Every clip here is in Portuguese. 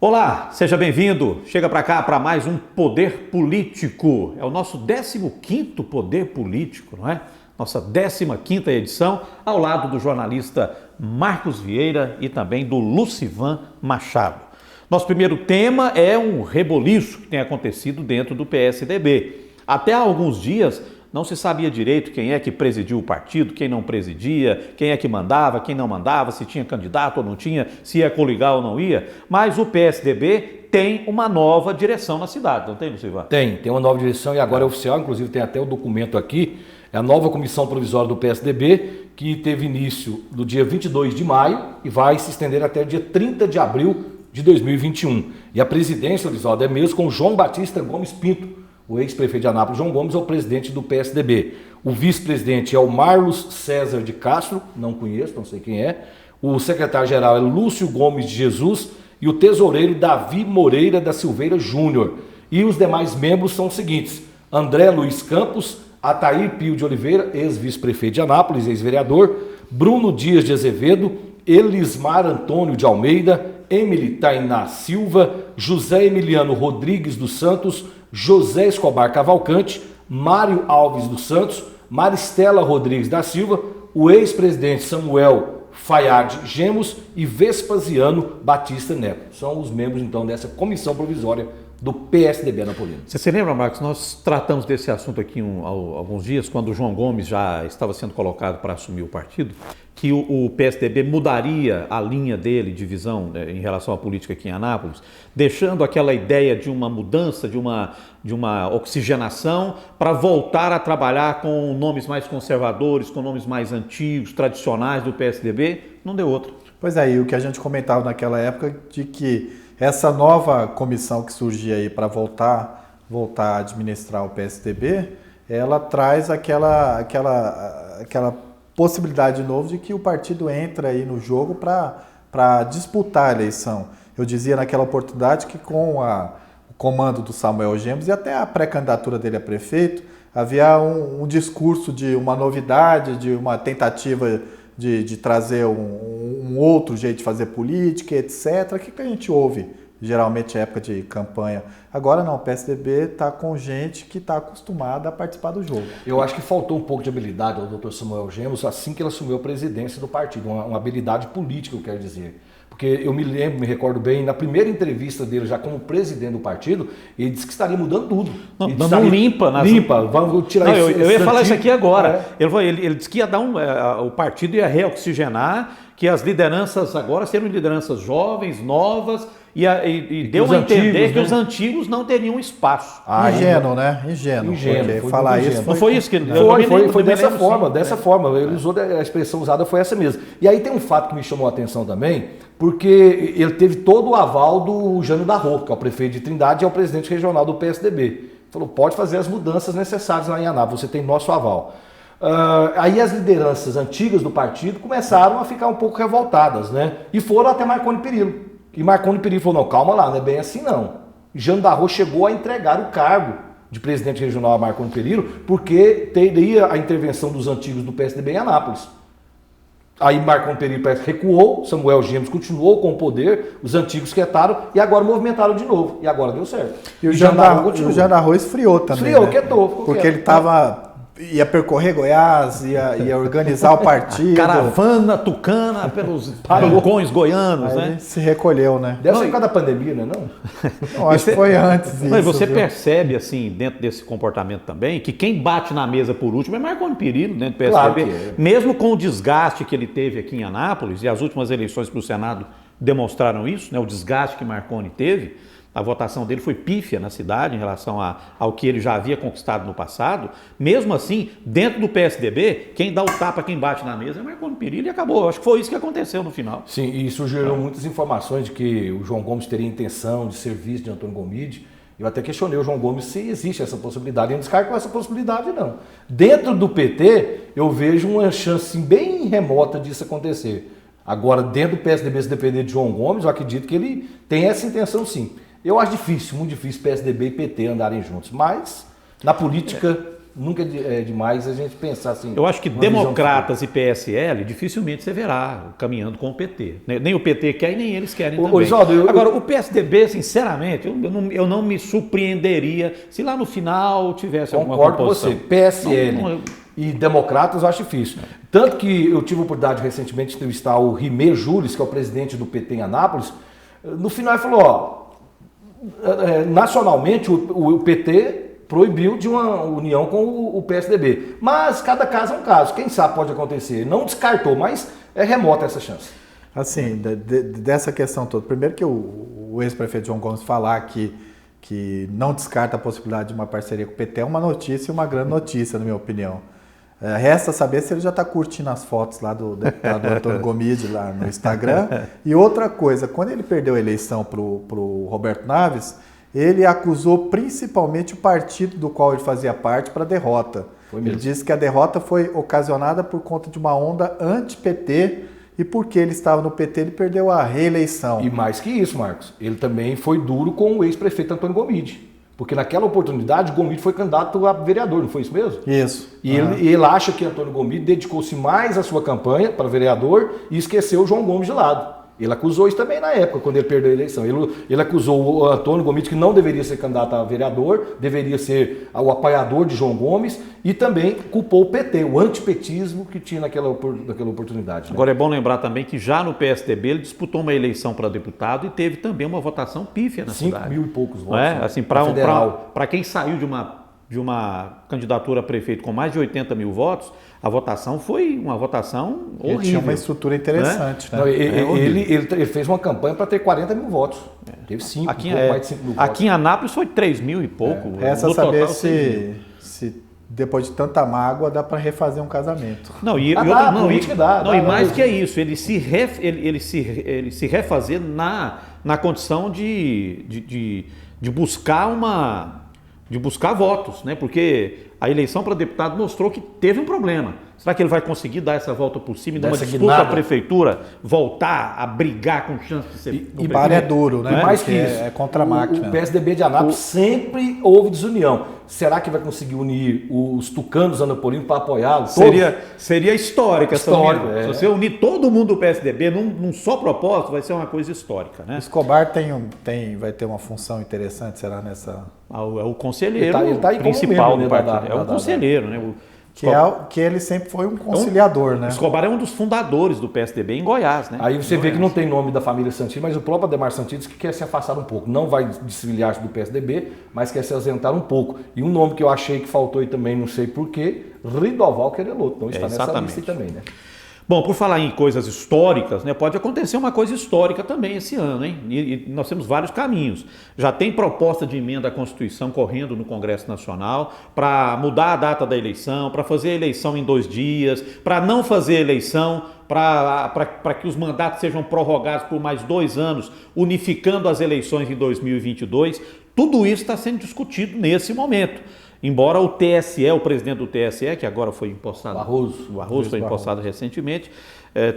Olá, seja bem-vindo. Chega para cá para mais um Poder Político. É o nosso 15º Poder Político, não é? Nossa 15ª edição, ao lado do jornalista Marcos Vieira e também do Lucivan Machado. Nosso primeiro tema é um reboliço que tem acontecido dentro do PSDB. Até há alguns dias não se sabia direito quem é que presidiu o partido, quem não presidia, quem é que mandava, quem não mandava, se tinha candidato ou não tinha, se ia coligar ou não ia. Mas o PSDB tem uma nova direção na cidade, não tem, Lucivan? Tem uma nova direção e agora é oficial, inclusive tem até o documento aqui, é a nova comissão provisória do PSDB, que teve início no dia 22 de maio e vai se estender até o dia 30 de abril de 2021. E a presidência, Luivaldo, é mesmo com João Batista Gomes Pinto. O ex-prefeito de Anápolis, João Gomes, é o presidente do PSDB. O vice-presidente é o Marlos César de Castro, não conheço, não sei quem é. O secretário-geral é Lúcio Gomes de Jesus e o tesoureiro Davi Moreira da Silveira Júnior. E os demais membros são os seguintes: André Luiz Campos, Atair Pio de Oliveira, ex-vice-prefeito de Anápolis, ex-vereador, Bruno Dias de Azevedo, Elismar Antônio de Almeida, Emily Tainá Silva, José Emiliano Rodrigues dos Santos, José Escobar Cavalcante, Mário Alves dos Santos, Maristela Rodrigues da Silva, o ex-presidente Samuel Fayad Gemos e Vespasiano Batista Neto. São os membros, então, dessa comissão provisória do PSDB anapolino. Você se lembra, Marcos, nós tratamos desse assunto aqui há alguns dias, quando o João Gomes já estava sendo colocado para assumir o partido, que o PSDB mudaria a linha dele de visão, né, em relação à política aqui em Anápolis, deixando aquela ideia de uma mudança, de uma oxigenação, para voltar a trabalhar com nomes mais conservadores, com nomes mais antigos, tradicionais do PSDB. Não deu outra. Pois é, e o que a gente comentava naquela época de que essa nova comissão que surgia aí para voltar a administrar o PSDB, ela traz aquela possibilidade de novo de que o partido entra aí no jogo para disputar a eleição. Eu dizia naquela oportunidade que com o comando do Samuel Gemos e até a pré-candidatura dele a prefeito, havia um discurso de uma novidade, de uma tentativa de trazer um outro jeito de fazer política, etc., que a gente ouve geralmente em época de campanha. Agora não, o PSDB está com gente que está acostumada a participar do jogo. Eu acho que faltou um pouco de habilidade ao Dr. Samuel Gemos assim que ele assumiu a presidência do partido, uma habilidade política, eu quero dizer. Porque eu me recordo bem, na primeira entrevista dele, já como presidente do partido, ele disse que estaria mudando tudo. Não, dando um limpa. Vamos tirar não, isso. Eu ia falar isso aqui agora. Ele disse que ia dar o partido ia reoxigenar, que as lideranças agora seriam lideranças jovens, novas, e deu a entender que os antigos não teriam espaço. Ingênuo, né? Ingênuo. Falar isso. Não foi isso que ele Foi dessa forma. Ele usou a expressão usada foi essa mesmo. E aí tem um fato que me chamou a atenção também, porque ele teve todo o aval do Jânio Darro, que é o prefeito de Trindade e é o presidente regional do PSDB. Falou, pode fazer as mudanças necessárias lá em Anápolis, você tem nosso aval. Aí as lideranças antigas do partido começaram a ficar um pouco revoltadas, né? E foram até Marconi Perillo. E Marconi Perillo falou, não, calma lá, não é bem assim não. Jânio Darro chegou a entregar o cargo de presidente regional a Marconi Perillo, porque teria a intervenção dos antigos do PSDB em Anápolis. Aí Marconi Perillo recuou, Samuel Gemos continuou com o poder, os antigos quietaram e agora movimentaram de novo. E agora deu certo. E o Jânio Darro esfriou também. Esfriou, né? Quietou. Porque ele ia percorrer Goiás, ia organizar o partido. Caravana tucana pelos balcões goianos, aí né? Ele se recolheu, né? Deve ser por causa da pandemia, né? Não, acho que foi antes disso. Mas você percebe, assim, dentro desse comportamento também, que quem bate na mesa por último é Marconi Perillo, dentro do PSDB. Claro que é. Mesmo com o desgaste que ele teve aqui em Anápolis, e as últimas eleições para o Senado demonstraram isso, né? O desgaste que Marconi teve. A votação dele foi pífia na cidade em relação ao que ele já havia conquistado no passado. Mesmo assim, dentro do PSDB, quem dá o tapa, quem bate na mesa é Marconi Perillo e acabou. Acho que foi isso que aconteceu no final. Sim, e surgiram muitas informações de que o João Gomes teria intenção de serviço de Antônio Gomide. Eu até questionei o João Gomes se existe essa possibilidade. Eu não descarto essa possibilidade, não. Dentro do PT, eu vejo uma chance bem remota disso acontecer. Agora, dentro do PSDB, se depender de João Gomes, eu acredito que ele tem essa intenção, sim. Eu acho difícil, muito difícil PSDB e PT andarem juntos, mas na política nunca é demais a gente pensar assim. Eu acho que uma visão democratas e PSL dificilmente você verá caminhando com o PT. Nem o PT quer e nem eles querem também. Oswaldo, Agora, o PSDB, sinceramente, eu não me surpreenderia se lá no final tivesse alguma composição. Concordo com você. PSL e democratas eu acho difícil. Tanto que eu tive a oportunidade recentemente de entrevistar o Rimé Jules, que é o presidente do PT em Anápolis. No final ele falou, nacionalmente o PT proibiu de uma união com o PSDB. Mas cada caso é um caso. Quem sabe pode acontecer. Não descartou, mas é remota essa chance. Assim, dessa questão toda. Primeiro que o ex-prefeito João Gomes falar que não descarta a possibilidade de uma parceria com o PT é uma notícia e uma grande notícia, na minha opinião. Resta saber se ele já está curtindo as fotos lá do deputado Antônio Gomide lá no Instagram. E outra coisa, quando ele perdeu a eleição para o Roberto Naves, ele acusou principalmente o partido do qual ele fazia parte para a derrota. Ele disse que a derrota foi ocasionada por conta de uma onda anti-PT e porque ele estava no PT ele perdeu a reeleição. E mais que isso, Marcos, ele também foi duro com o ex-prefeito Antônio Gomide. Porque naquela oportunidade, Gomide foi candidato a vereador, não foi isso mesmo? Isso. E ele acha que Antônio Gomide dedicou-se mais à sua campanha para vereador e esqueceu o João Gomes de lado. Ele acusou isso também na época, quando ele perdeu a eleição. Ele acusou o Antônio Gomide que não deveria ser candidato a vereador, deveria ser o apoiador de João Gomes e também culpou o PT, o antipetismo que tinha naquela oportunidade. Né? Agora é bom lembrar também que já no PSDB ele disputou uma eleição para deputado e teve também uma votação pífia na cidade. 5 mil e poucos votos. Né? Assim, Federal. Para quem saiu de uma candidatura a prefeito com mais de 80 mil votos, a votação foi uma votação horrível. Ele tinha uma estrutura interessante. Né? Né? Não, ele fez uma campanha para ter 40 mil votos. Teve 5, mais de 5 mil votos. Aqui em Anápolis foi 3 mil e pouco. Resta saber se depois de tanta mágoa dá para refazer um casamento. E mais que é isso, ele se refazer na condição de buscar votos, né? Porque a eleição para deputado mostrou que teve um problema. Será que ele vai conseguir dar essa volta por cima e numa disputa à prefeitura voltar a brigar com chance de ser... E Bar é duro, né? E mais que isso, é contra a máquina. O PSDB de Anápolis sempre houve desunião. Será que vai conseguir unir os tucanos anapolinos para apoiá-lo? Seria histórica essa união. Se você unir todo mundo do PSDB num só propósito, vai ser uma coisa histórica, né? Escobar vai ter uma função interessante, será nessa... É o conselheiro ele tá aí principal como do partido. É o conselheiro, né? Que ele sempre foi um conciliador, né? Escobar é um dos fundadores do PSDB em Goiás, né? Aí você vê que não tem nome da família Santini, mas o próprio Ademar Santini que quer se afastar um pouco. Não vai desfiliar-se do PSDB, mas quer se ausentar um pouco. E um nome que eu achei que faltou e também não sei porquê, Ridoval Quereloto. Não está nessa lista também, né? Bom, por falar em coisas históricas, né, pode acontecer uma coisa histórica também esse ano, hein? E nós temos vários caminhos. Já tem proposta de emenda à Constituição correndo no Congresso Nacional para mudar a data da eleição, para fazer a eleição em 2 dias, para não fazer eleição, para que os mandatos sejam prorrogados por mais 2 anos, unificando as eleições em 2022. Tudo isso está sendo discutido nesse momento. Embora o TSE, o presidente do TSE, que agora foi empossado, o Barroso foi empossado recentemente,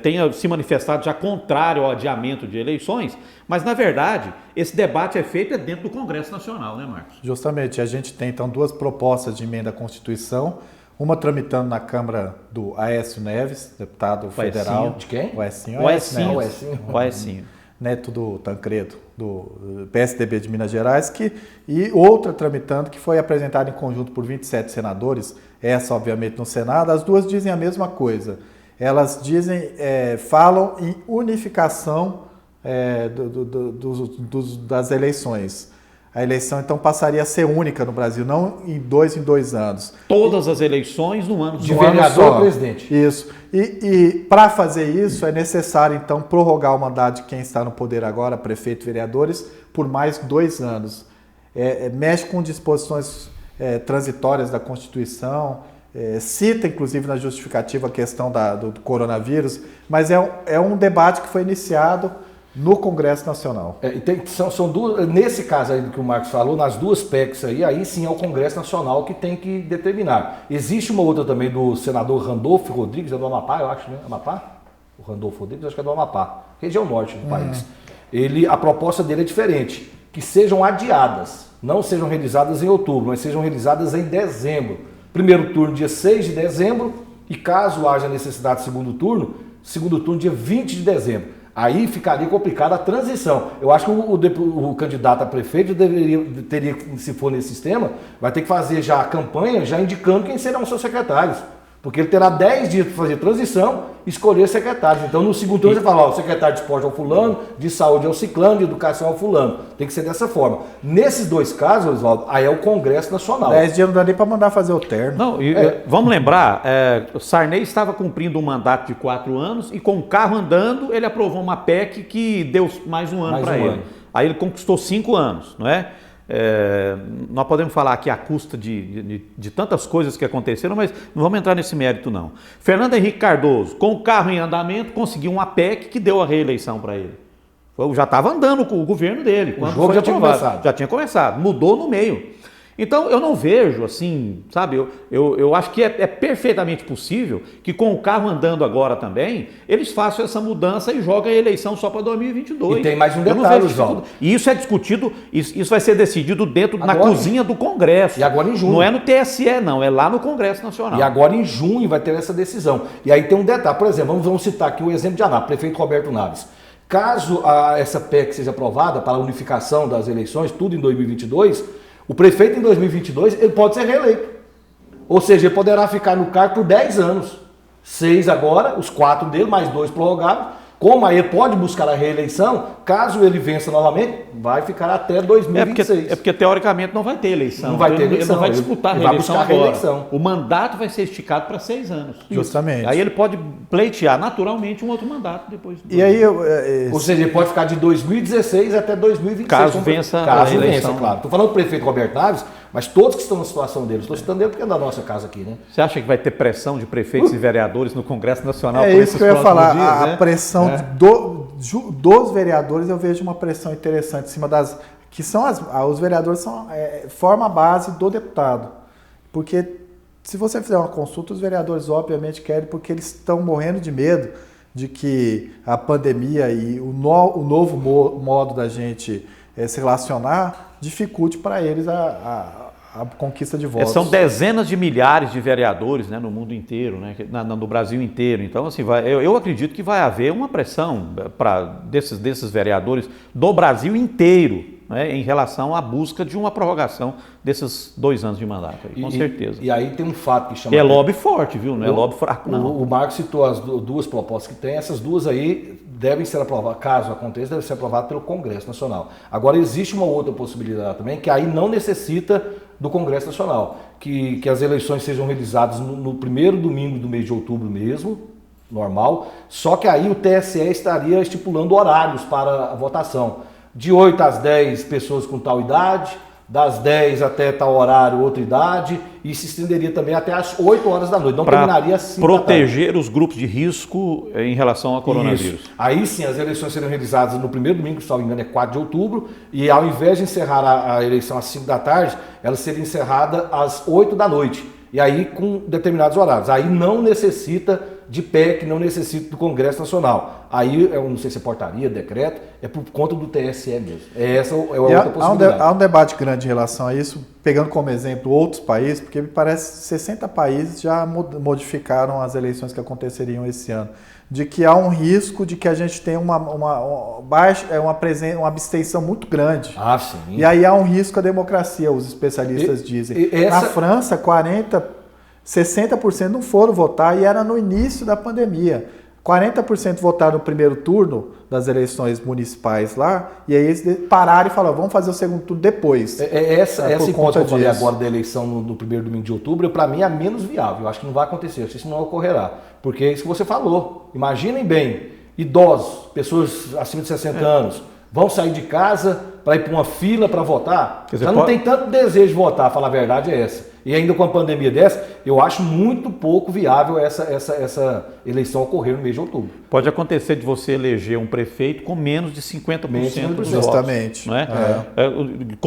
tenha se manifestado já contrário ao adiamento de eleições, mas na verdade esse debate é feito dentro do Congresso Nacional, né, Marcos? Justamente, a gente tem então 2 propostas de emenda à Constituição, uma tramitando na Câmara do Aécio Neves, deputado federal. De quem? O Aécio. Neto do Tancredo, do PSDB de Minas Gerais, e outra tramitando que foi apresentada em conjunto por 27 senadores, essa obviamente no Senado. As duas dizem a mesma coisa. Elas falam em unificação das eleições. A eleição, então, passaria a ser única no Brasil, não em 2 anos. Todas as eleições no ano de vereador e presidente. Isso. E para fazer isso, é necessário, então, prorrogar o mandato de quem está no poder agora, prefeito e vereadores, por mais 2 anos. Mexe com disposições transitórias da Constituição, cita, inclusive, na justificativa a questão do coronavírus, mas é um debate que foi iniciado no Congresso Nacional. São 2, nesse caso aí que o Marcos falou, nas 2 PECs aí sim é o Congresso Nacional que tem que determinar. Existe uma outra também do senador Randolfo Rodrigues, é do Amapá, eu acho, né? Amapá? O Randolfo Rodrigues, acho que é do Amapá, região norte do país. A proposta dele é diferente, que sejam adiadas, não sejam realizadas em outubro, mas sejam realizadas em dezembro. Primeiro turno dia 6 de dezembro e caso haja necessidade de segundo turno dia 20 de dezembro. Aí ficaria complicada a transição. Eu acho que o candidato a prefeito teria, se for nesse sistema, vai ter que fazer já a campanha, já indicando quem serão os seus secretários. Porque ele terá 10 dias para fazer transição e escolher secretários. Então, no segundo turno, você fala, ó, o secretário de esporte é o fulano, de saúde é o ciclano, de educação é o fulano. Tem que ser dessa forma. Nesses dois casos, Oswaldo, aí é o Congresso Nacional. 10 dias não dá nem para mandar fazer o terno. Não, vamos lembrar, o Sarney estava cumprindo um mandato de 4 anos e com o carro andando, ele aprovou uma PEC que deu mais um ano para ele. Aí ele conquistou 5 anos, não é? Nós podemos falar aqui à custa de tantas coisas que aconteceram, mas não vamos entrar nesse mérito não. Fernando Henrique Cardoso, com o carro em andamento, conseguiu uma PEC que deu a reeleição para ele. Já estava andando com o governo dele. O jogo já tinha começado. Já tinha começado, mudou no meio. Então eu não vejo assim, sabe, eu acho que é perfeitamente possível que com o carro andando agora também, eles façam essa mudança e joguem a eleição só para 2022. E tem mais um detalhe, João. E isso é discutido, isso vai ser decidido na cozinha do Congresso. E agora em junho. Não é no TSE não, é lá no Congresso Nacional. E agora em junho vai ter essa decisão. E aí tem um detalhe, por exemplo, vamos citar aqui o exemplo de Anápolis, prefeito Roberto Naves. Caso essa PEC seja aprovada para a unificação das eleições, tudo em 2022, o prefeito em 2022 ele pode ser reeleito. Ou seja, ele poderá ficar no cargo por 10 anos. 6 agora, os 4 dele, mais 2 prorrogados. Como aí ele pode buscar a reeleição, caso ele vença novamente, vai ficar até 2026. É porque teoricamente não vai ter eleição. Não vai ter eleição. Ele não vai disputar a reeleição agora. O mandato vai ser esticado para 6 anos. Justamente. Aí ele pode pleitear naturalmente um outro mandato depois. E aí Ou seja, ele pode ficar de 2016 até 2026. Caso vença a eleição. Claro. Estou falando do prefeito Roberto Naves, mas todos que estão na situação dele, estou citando ele porque é da nossa casa aqui, né? Você acha que vai ter pressão de prefeitos e vereadores no Congresso Nacional? É isso que eu ia falar, dias, a pressão dos vereadores, eu vejo uma pressão interessante em cima das... que são os vereadores formam a base do deputado. Porque se você fizer uma consulta, os vereadores obviamente querem, porque eles estão morrendo de medo de que a pandemia e o novo modo da gente se relacionar dificulte para eles a conquista de votos. São dezenas de milhares de vereadores, né, no mundo inteiro, né, no Brasil inteiro. Então, assim, eu acredito que vai haver uma pressão desses vereadores do Brasil inteiro, né, em relação à busca de uma prorrogação desses 2 anos de mandato, aí, com certeza. E aí tem um fato que chama... É lobby forte, viu? Não é lobby fraco, não. O Marcos citou as 2 propostas que tem, essas 2 aí devem ser aprovadas, caso aconteça, devem ser aprovadas pelo Congresso Nacional. Agora, existe uma outra possibilidade também, que aí não necessita do Congresso Nacional, que as eleições sejam realizadas no primeiro domingo do mês de outubro mesmo, normal, só que aí o TSE estaria estipulando horários para a votação. De 8 às 10, pessoas com tal idade, das 10 até tal horário, outra idade, e se estenderia também até às 8 horas da noite. Não terminaria assim. Proteger os grupos de risco em relação ao coronavírus. Isso. Aí sim, as eleições serão realizadas no primeiro domingo, se não me engano, é 4 de outubro, e ao invés de encerrar a eleição às 5 da tarde, ela seria encerrada às 8 da noite. E aí com determinados horários. Aí não necessita de PEC, não necessita do Congresso Nacional. Aí, eu não sei se é portaria, decreto, é por conta do TSE mesmo. Essa é outra possibilidade. Há um debate grande em relação a isso, pegando como exemplo outros países, porque me parece que 60 países já modificaram as eleições que aconteceriam esse ano. De que há um risco de que a gente tenha uma abstenção muito grande. Ah, sim. E aí há um risco à democracia, os especialistas dizem. Na França, 60% não foram votar e era no início da pandemia. 40% votaram no primeiro turno das eleições municipais lá, e aí eles pararam e falaram, vamos fazer o segundo turno depois. Essa hipótese que eu falei agora da eleição no primeiro domingo de outubro, para mim é a menos viável. Eu acho que não vai acontecer, isso não ocorrerá. Porque é isso que você falou. Imaginem bem, idosos, pessoas acima de 60 anos, vão sair de casa para ir para uma fila para votar. Já não tem tanto desejo de votar, falar a verdade é essa. E ainda com a pandemia dessa, eu acho muito pouco viável essa eleição ocorrer no mês de outubro. Pode acontecer de você eleger um prefeito com menos de 50% dos votos. Justamente. Não é?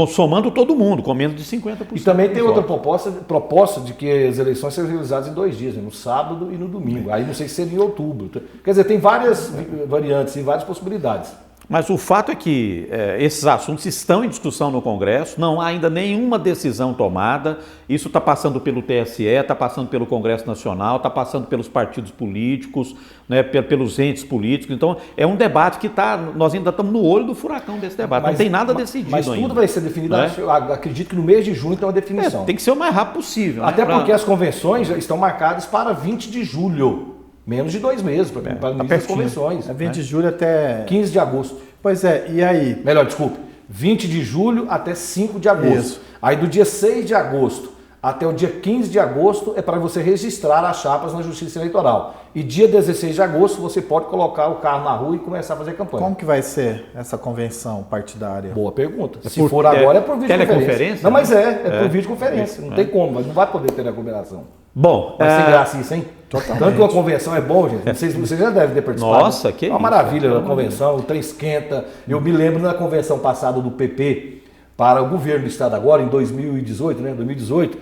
Somando todo mundo, com menos de 50%. E também tem outra proposta de que as eleições sejam realizadas em 2 dias, né? No sábado e no domingo. Aí não sei se seria em outubro. Quer dizer, tem várias variantes e várias possibilidades. Mas o fato é que esses assuntos estão em discussão no Congresso, não há ainda nenhuma decisão tomada, isso está passando pelo TSE, está passando pelo Congresso Nacional, está passando pelos partidos políticos, né, pelos entes políticos, então é um debate que nós ainda estamos no olho do furacão desse debate, não tem nada decidido mas ainda. Mas tudo vai ser definido, né? eu acredito que no mês de junho tem uma definição. Tem que ser o mais rápido possível. Até porque as convenções já estão marcadas para 20 de julho. Menos de 2 meses para o início das convenções. É 20 de julho até... 15 de agosto. Pois é, e aí? Melhor, desculpe. 20 de julho até 5 de agosto. Isso. Aí do dia 6 de agosto até o dia 15 de agosto é para você registrar as chapas na Justiça Eleitoral. E dia 16 de agosto você pode colocar o carro na rua e começar a fazer campanha. Como que vai ser essa convenção partidária? Boa pergunta. Se for agora é por videoconferência. Teleconferência? Não, mas é por videoconferência. Não tem como, mas não vai poder ter aglomeração. Bom, Vai ser graça isso, hein? Totalmente. Tanto que uma convenção é bom, gente. Não sei se vocês já devem ter participado. Nossa, que é uma isso, maravilha a convenção, o trem esquenta. Eu me lembro na convenção passada do PP para o governo do estado agora, em 2018, né? 2018,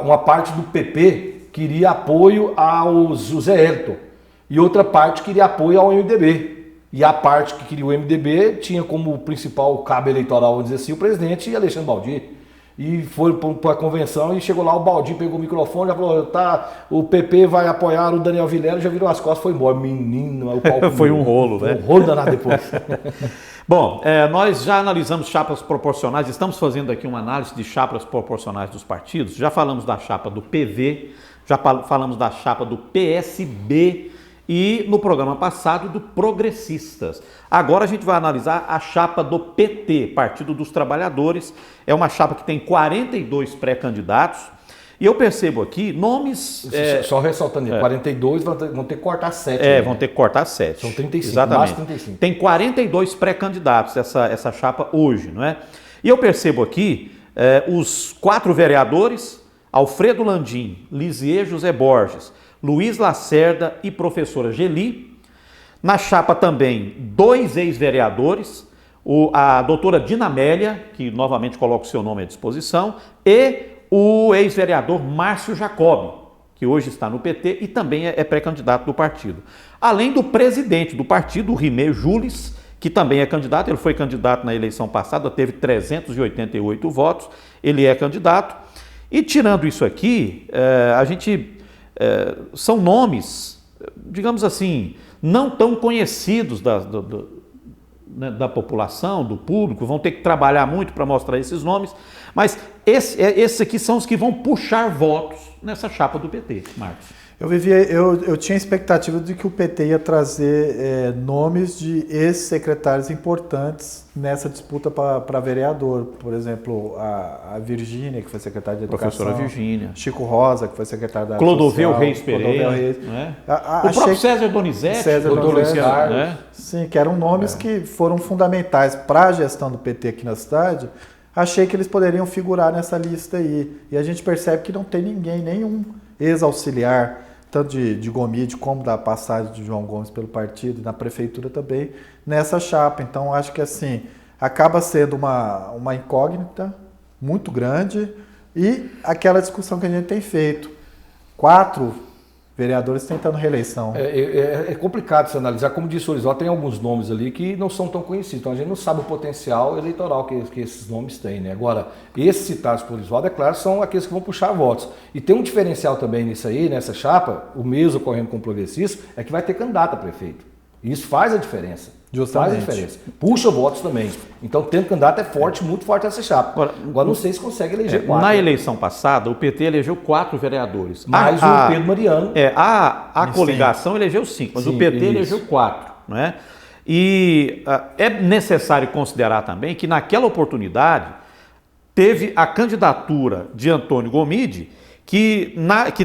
uma parte do PP queria apoio ao José Hélito e outra parte queria apoio ao MDB. E a parte que queria o MDB tinha como principal cabo eleitoral, vamos dizer assim, o presidente Alexandre Baldi. E foi para a convenção e chegou lá, o Baldi pegou o microfone, já falou, o PP vai apoiar o Daniel Vilela, já virou as costas, foi embora. Menino, o palco foi um rolo, né? Um rolo danado depois. Bom, nós já analisamos chapas proporcionais, estamos fazendo aqui uma análise de chapas proporcionais dos partidos, já falamos da chapa do PV, já falamos da chapa do PSB e no programa passado do Progressistas. Agora a gente vai analisar a chapa do PT, Partido dos Trabalhadores, é uma chapa que tem 42 pré-candidatos e eu percebo aqui nomes... Só ressaltando, 42 vão ter que cortar 7. Vão ter que cortar 7. São 35, exatamente. mais 35. Tem 42 pré-candidatos essa chapa hoje, não é? E eu percebo aqui os 4 vereadores, Alfredo Landim, Lisier José Borges, Luiz Lacerda e professora Geli. Na chapa também 2 ex-vereadores, a doutora Dinamélia, que novamente coloca o seu nome à disposição, e o ex-vereador Márcio Jacob, que hoje está no PT e também é pré-candidato do partido. Além do presidente do partido, o Rimé Jules, que também é candidato, ele foi candidato na eleição passada, teve 388 votos, ele é candidato. E tirando isso aqui, são nomes, digamos assim, não tão conhecidos da população, do público, vão ter que trabalhar muito para mostrar esses nomes, mas esses aqui são os que vão puxar votos nessa chapa do PT, Marcos. Eu tinha expectativa de que o PT ia trazer nomes de ex-secretários importantes nessa disputa para vereador. Por exemplo, a Virgínia, que foi secretária de Educação. Professora Virgínia. Chico Rosa, que foi secretário da Clodoveu Social, Reis Pereira. Reis. Né? O próprio César Donizete. Doutor Luiz Carlos. Né? Sim, que eram nomes que foram fundamentais para a gestão do PT aqui na cidade. Achei que eles poderiam figurar nessa lista aí. E a gente percebe que não tem nenhum ex-auxiliar, tanto de Gomide como da passagem de João Gomes pelo partido e na prefeitura também, nessa chapa. Então, acho que assim, acaba sendo uma incógnita muito grande e aquela discussão que a gente tem feito. 4 vereadores tentando reeleição. É complicado se analisar. Como disse o Orizó, tem alguns nomes ali que não são tão conhecidos. Então a gente não sabe o potencial eleitoral que esses nomes têm, né? Agora, esses citados por Orizó, é claro, são aqueles que vão puxar votos. E tem um diferencial também nisso aí, nessa chapa, o mesmo ocorrendo com o Progressista, é que vai ter candidato a prefeito. E isso faz a diferença. Justamente. Faz a diferença. Puxa votos também. Então, tendo candidato é forte, muito forte essa chapa. Agora não sei se consegue eleger 4. Na eleição passada, o PT elegeu 4 vereadores. Mais o Pedro Mariano. A coligação elegeu 5, mas o PT elegeu 4. Não é? E é necessário considerar também que naquela oportunidade teve a candidatura de Antônio Gomide, que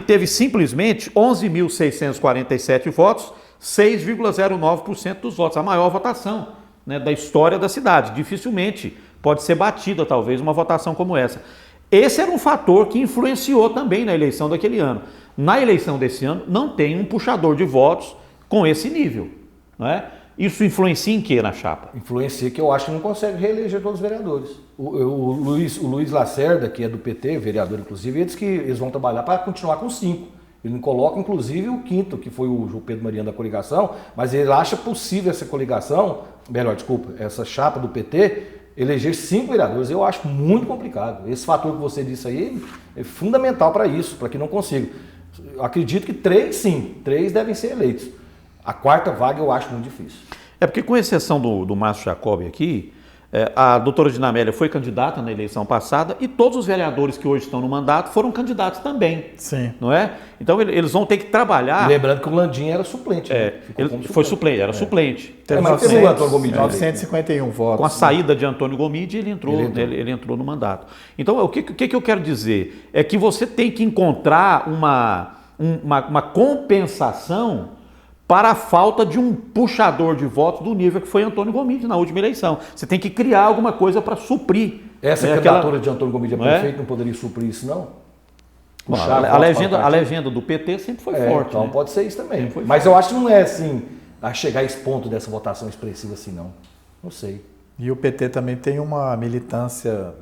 teve simplesmente 11.647 votos, 6,09% dos votos, a maior votação, né, da história da cidade. Dificilmente pode ser batida, talvez, uma votação como essa. Esse era um fator que influenciou também na eleição daquele ano. Na eleição desse ano, não tem um puxador de votos com esse nível. Não é? Isso influencia em quê na chapa? Influencia que eu acho que não consegue reeleger todos os vereadores. O Luiz Lacerda, que é do PT, vereador inclusive, ele disse que eles vão trabalhar para continuar com 5. Ele não coloca, inclusive, o quinto, que foi o João Pedro Mariano da coligação, mas ele acha possível essa coligação, essa chapa do PT, eleger 5 vereadores. Eu acho muito complicado. Esse fator que você disse aí é fundamental para isso, para que não consiga. Eu acredito que 3, sim, 3 devem ser eleitos. A 4ª vaga eu acho muito difícil. É porque, com exceção do Márcio Jacob aqui, a doutora Dinamélia foi candidata na eleição passada e todos os vereadores que hoje estão no mandato foram candidatos também. Sim. Não é? Então eles vão ter que trabalhar. E lembrando que o Landim era suplente. Né? Ele foi suplente, era suplente. Mas teve o Antônio Gomide. 951 votos. Com a saída de Antônio Gomide, ele entrou no mandato. Então, o que eu quero dizer? É que você tem que encontrar uma compensação para a falta de um puxador de votos do nível que foi Antônio Gomide na última eleição. Você tem que criar alguma coisa para suprir. Essa candidatura de Antônio Gomide a prefeito não poderia suprir isso, não? Bom, a legenda do PT sempre foi forte. Então pode ser isso também. Mas eu acho que não é assim, a chegar a esse ponto dessa votação expressiva assim, não. Não sei. E o PT também tem uma militância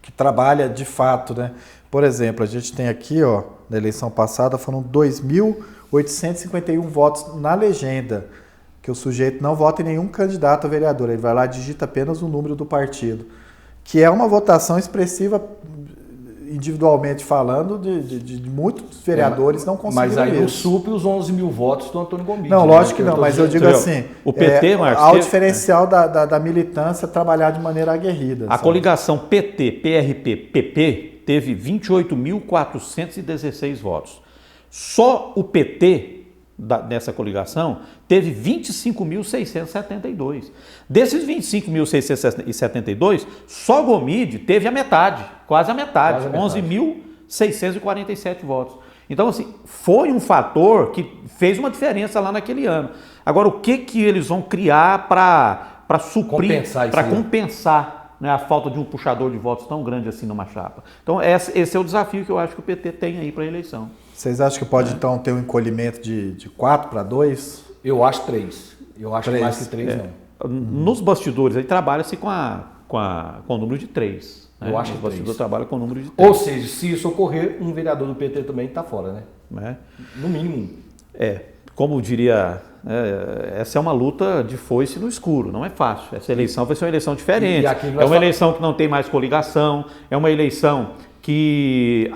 que trabalha de fato, né? Por exemplo, a gente tem aqui, ó, na eleição passada, foram 2.851 votos na legenda, que o sujeito não vota em nenhum candidato a vereador, ele vai lá e digita apenas o número do partido, que é uma votação expressiva, individualmente falando, de muitos vereadores não conseguiram. Mas aí isso. não supre os 11 mil votos do Antônio Gomide. Não, lógico que não, mas eu digo assim, o PT, Marcos, há o diferencial da militância trabalhar de maneira aguerrida. A coligação PT, PRP, PP teve 28.416 votos. Só o PT, nessa coligação, teve 25.672. Desses 25.672, só Gomide teve a metade, quase a metade, 11.647 votos. Então, assim, foi um fator que fez uma diferença lá naquele ano. Agora, o que eles vão criar para suprir, para compensar, né, a falta de um puxador de votos tão grande assim numa chapa? Então, esse é o desafio que eu acho que o PT tem aí para a eleição. Vocês acham que pode, então, ter um encolhimento de 4 para 2? Eu acho 3. Eu acho 3. Mais que 3, não. Nos bastidores, aí trabalha-se com o número de 3. Né? Eu acho que os bastidores trabalham com o número de 3. Ou seja, se isso ocorrer, um vereador do PT também está fora, né? No mínimo. Como diria, essa é uma luta de foice no escuro, não é fácil. Essa eleição vai ser uma eleição diferente. É uma eleição que não tem mais coligação, é uma eleição que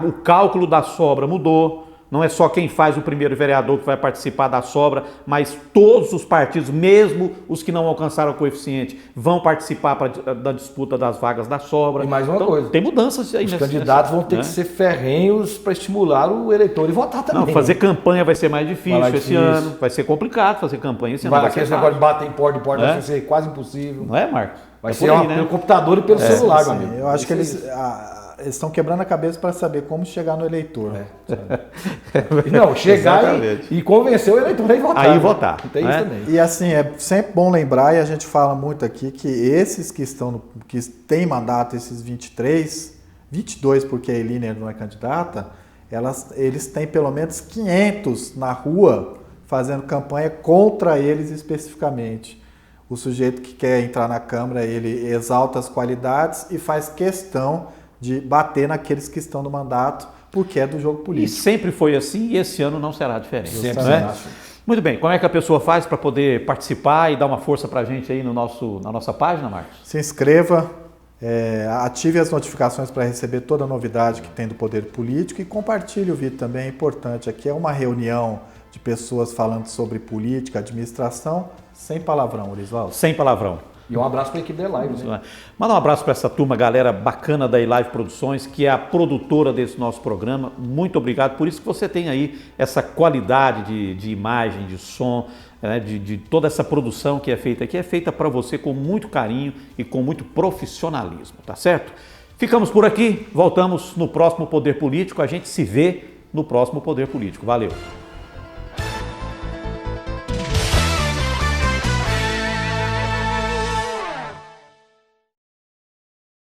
o cálculo da sobra mudou. Não é só quem faz o primeiro vereador que vai participar da sobra, mas todos os partidos, mesmo os que não alcançaram o coeficiente, vão participar da disputa das vagas da sobra. E mais uma coisa. Tem mudanças aí. Os candidatos vão ter que ser ferrenhos para estimular o eleitor e votar também. Não, fazer campanha vai ser mais difícil esse ano. Vai ser complicado fazer campanha esse ano. Esse negócio de bater em porta vai ser quase impossível. Não é, Marcos? Vai ser pelo computador e pelo celular, meu amigo. Eu acho que eles estão quebrando a cabeça para saber como chegar no eleitor. Não, chegar e convencer o eleitor a ir votar. Aí votar. Tem isso também. E assim, é sempre bom lembrar, e a gente fala muito aqui, que esses que têm mandato, esses 22, porque a Eliner não é candidata, eles têm pelo menos 500 na rua fazendo campanha contra eles especificamente. O sujeito que quer entrar na Câmara, ele exalta as qualidades e faz questão de bater naqueles que estão no mandato, porque é do jogo político. E sempre foi assim, e esse ano não será diferente. Sempre, né? Muito bem, como é que a pessoa faz para poder participar e dar uma força para a gente aí na nossa página, Marcos? Se inscreva, ative as notificações para receber toda a novidade que tem do poder político e compartilhe o vídeo também, é importante. Aqui é uma reunião de pessoas falando sobre política, administração, sem palavrão, Orisvaldo. Sem palavrão. E um abraço para a equipe da E-Live. Né? Manda um abraço para essa turma, galera bacana da E-Live Produções, que é a produtora desse nosso programa. Muito obrigado. Por isso que você tem aí essa qualidade de imagem, de som, né, de toda essa produção que é feita aqui. É feita para você com muito carinho e com muito profissionalismo, tá certo? Ficamos por aqui. Voltamos no próximo Poder Político. A gente se vê no próximo Poder Político. Valeu!